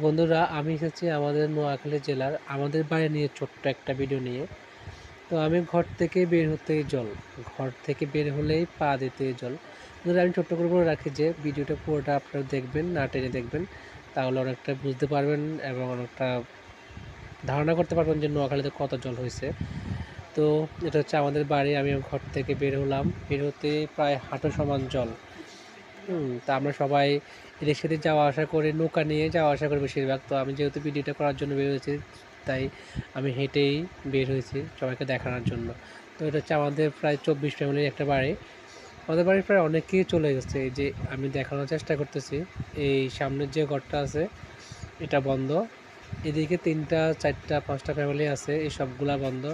বন্ধুরা, আমি এসেছি আমাদের নোয়াখালী জেলার আমাদের বাড়ি নিয়ে ছোট্ট একটা ভিডিও নিয়ে। তো আমি ঘর থেকে বের হতেই জল, ঘর থেকে বের হলেই পা দিতেই জল। বন্ধুরা, আমি ছোট্ট করে বলে রাখি যে ভিডিওটা পুরোটা আপনারা দেখবেন, না টেনে দেখবেন, তাহলে অনেকটা বুঝতে পারবেন এবং অনেকটা ধারণা করতে পারবেন যে নোয়াখালীতে কত জল হয়েছে। তো এটা হচ্ছে আমাদের বাড়ি। আমি ঘর থেকে বের হলাম, বের হতে প্রায় হাঁটু সমান জল। তা আমরা সবাই এদের সাথে যাওয়া আসা করে, নৌকা নিয়ে যাওয়া আসা করি বেশিরভাগ। তো আমি যেহেতু ভিডিওটা করার জন্য বের হয়েছি, তাই আমি হেঁটেই বের হয়েছি সবাইকে দেখানোর জন্য। তো এটা হচ্ছে আমাদের প্রায় 24 ফ্যামিলির একটা বাড়ি। আমাদের বাড়ির প্রায় অনেকেই চলে গেছে। এই যে আমি দেখানোর চেষ্টা করতেছি, এই সামনের যে ঘরটা আছে এটা বন্ধ। এদিকে 3টা 4টা 5টা ফ্যামিলি আছে, এই সবগুলা বন্ধ।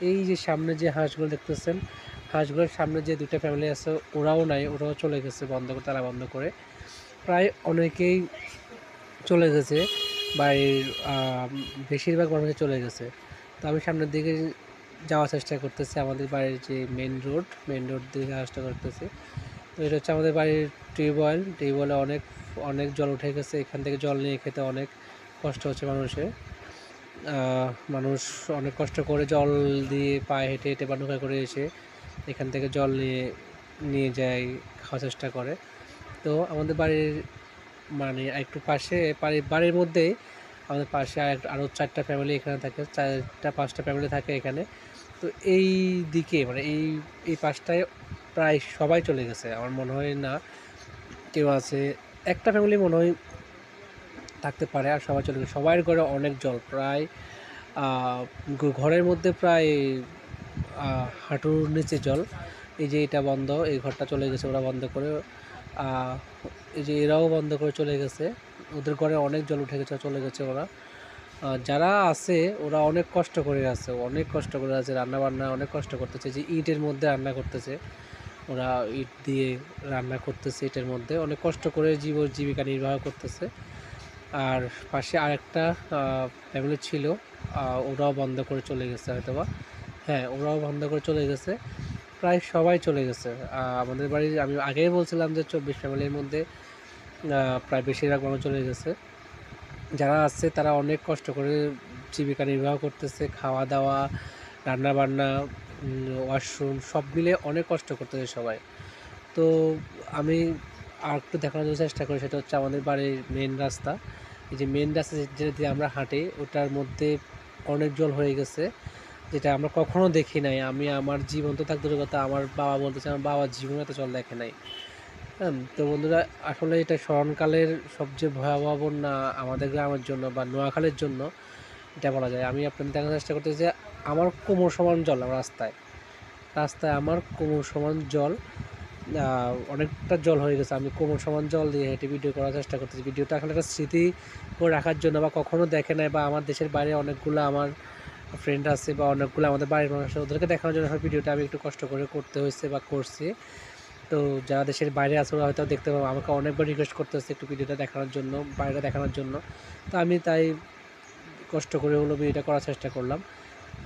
এই যে সামনে যে হাঁসগুলো দেখতেছেন, হাঁসগুলোর সামনে যে 2টা ফ্যামিলি আছে ওরাও নাই, ওরাও চলে গেছে বন্ধ করে, তালা বন্ধ করে। প্রায় অনেকেই চলে গেছে বাড়ির, বেশিরভাগ মানুষই চলে গেছে। তো আমি সামনের দিকে যাওয়ার চেষ্টা করতেছি, আমাদের বাড়ির যে মেন রোড দিকে চেষ্টা করতেছি। তো এটা হচ্ছে আমাদের বাড়ির টিউবওয়েলে অনেক অনেক জল উঠে গেছে। এখান থেকে জল নিয়ে খেতে অনেক কষ্ট হচ্ছে মানুষের। মানুষ অনেক কষ্ট করে জল দিয়ে পায়ে হেঁটে হেঁটে বা নৌকা করে এসে এখান থেকে জল নিয়ে নিয়ে যায়, খাওয়ার চেষ্টা করে। তো আমাদের বাড়ির মানে একটু পাশে বাড়ির মধ্যেই আমাদের পাশে আরও 4টা ফ্যামিলি এখানে থাকে, 4টা 5টা ফ্যামিলি থাকে এখানে। তো এই দিকে মানে এই পাশটায় প্রায় সবাই চলে গেছে, আমার মনে হয় না কেউ আছে। একটা ফ্যামিলি মনে হয় থাকতে পারে, আর সবাই চলে গেছে। সবার ঘরে অনেক জল, প্রায় ঘরের মধ্যে প্রায় হাঁটুর নিচে জল। এই যে এটা বন্ধ, এই ঘরটা চলে গেছে ওরা বন্ধ করে। এই যে এরাও বন্ধ করে চলে গেছে, ওদের ঘরে অনেক জল উঠে গেছে, চলে গেছে ওরা। যারা আছে ওরা অনেক কষ্ট করে আছে, অনেক কষ্ট করে আছে, রান্নাবান্না অনেক কষ্ট করতেছে। যে ইটের মধ্যে রান্না করতেছে, ওরা ইট দিয়ে রান্না করতেছে, ইটের মধ্যে অনেক কষ্ট করে জীবিকা নির্বাহ করতেছে। আর পাশে আরেকটা ফ্যামিলি ছিল, ওরাও বন্ধ করে চলে গেছে হয়তোবা। হ্যাঁ, ওরাও বন্ধ করে চলে গেছে, প্রায় সবাই চলে গেছে। আমাদের বাড়ির আমি আগেই বলছিলাম যে 24 ফ্যামিলির মধ্যে প্রায় বেশিরভাগ মানুষ চলে গেছে। যারা আছে তারা অনেক কষ্ট করে জীবিকা নির্বাহ করতেছে, খাওয়া দাওয়া, রান্নাবান্না, ওয়াশরুম সব মিলে অনেক কষ্ট করতেছে সবাই। তো আমি আর একটু দেখানোর জন্য চেষ্টা করি, সেটা হচ্ছে আমাদের বাড়ির মেন রাস্তা। এই যে মেন রাস্তা যেটা দিয়ে আমরা হাঁটি, ওটার মধ্যে অনেক জল হয়ে গেছে, যেটা আমরা কখনো দেখি নাই। আমি আমার জীবন তো থাকতে কথা, আমার বাবা বলতেছে আমার বাবা জীবনে এত জল দেখে নাই। হ্যাঁ, তো বন্ধুরা, আসলে এটা স্মরণকালের সবচেয়ে ভয়াবহ বন্যা আমাদের গ্রামের জন্য বা নোয়াখালীর জন্য, এটা বলা যায়। আমি আপনাদের দেখার চেষ্টা করতেছি যে আমার কোমর সমান জল আমার রাস্তায়, রাস্তায় আমার কোমর সমান জল, অনেকটা জল হয়ে গেছে। আমি কোমর সমান জল দিয়ে হেঁটে ভিডিও করার চেষ্টা করতেছি। ভিডিওটা আসলে একটা স্মৃতি করে রাখার জন্য, বা কখনো দেখে নাই, বা আমার দেশের বাইরে অনেকগুলো আমার ফ্রেন্ড আছে বা অনেকগুলো আমাদের বাড়ির মানুষ আছে, ওদেরকে দেখানোর জন্য ভিডিওটা আমি একটু কষ্ট করে করতে হয়েছে বা করছি। তো যারা দেশের বাইরে আছে ওরা হয়তো দেখতে পাবো, আমাকে অনেকবার রিকোয়েস্ট করতেছে একটু ভিডিওটা দেখানোর জন্য, বাইরে দেখানোর জন্য। তো আমি তাই কষ্ট করে হলো ভিডিওটা করার চেষ্টা করলাম।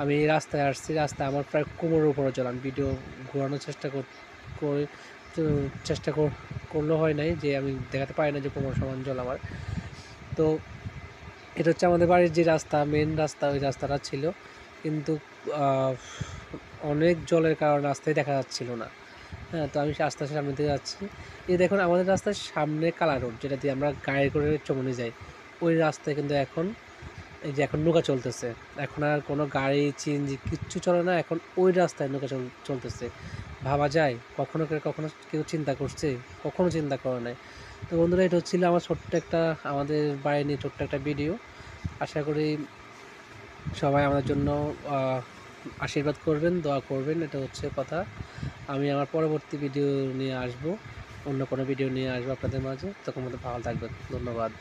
আমি রাস্তায় আসছি, রাস্তায় আমার প্রায় কোমরের উপরে জল। আমি ভিডিও ঘোরানোর করে তো করলেও হয় নাই, যে আমি দেখাতে পারি না যে কোমর সমান জল আমার। তো এটা হচ্ছে আমাদের বাড়ির যে রাস্তা, মেন রাস্তা, ওই রাস্তাটা ছিল, কিন্তু অনেক জলের কারণে রাস্তায় দেখা যাচ্ছিল না। হ্যাঁ, তো আমি আস্তে আস্তে সামনের দিকে যাচ্ছি। এই দেখুন আমাদের রাস্তার সামনে কালা রোড, যেটা দিয়ে আমরা গাড়ি করে চমনি যাই, ওই রাস্তায় কিন্তু এখন এই যে এখন নৌকা চলতেছে। এখন আর কোনো গাড়ি সিএনজি কিচ্ছু চলে না, এখন ওই রাস্তায় নৌকা চলতেছে। ভাবা যায় কখনো কখনো কেউ চিন্তা করছে? কখনো চিন্তা করে নাই। তো বন্ধুরা, এটা হচ্ছিল আমার ছোট্ট একটা, আমাদের বাড়ি নিয়ে ছোট্ট একটা ভিডিও। আশা করি সবাই আমাদের জন্য আশীর্বাদ করবেন, দোয়া করবেন, এটা হচ্ছে কথা। আমি আমার পরবর্তী ভিডিও নিয়ে আসবো, অন্য কোনো ভিডিও নিয়ে আসবো আপনাদের মাঝে। তখন মতো ভালো থাকবেন, ধন্যবাদ।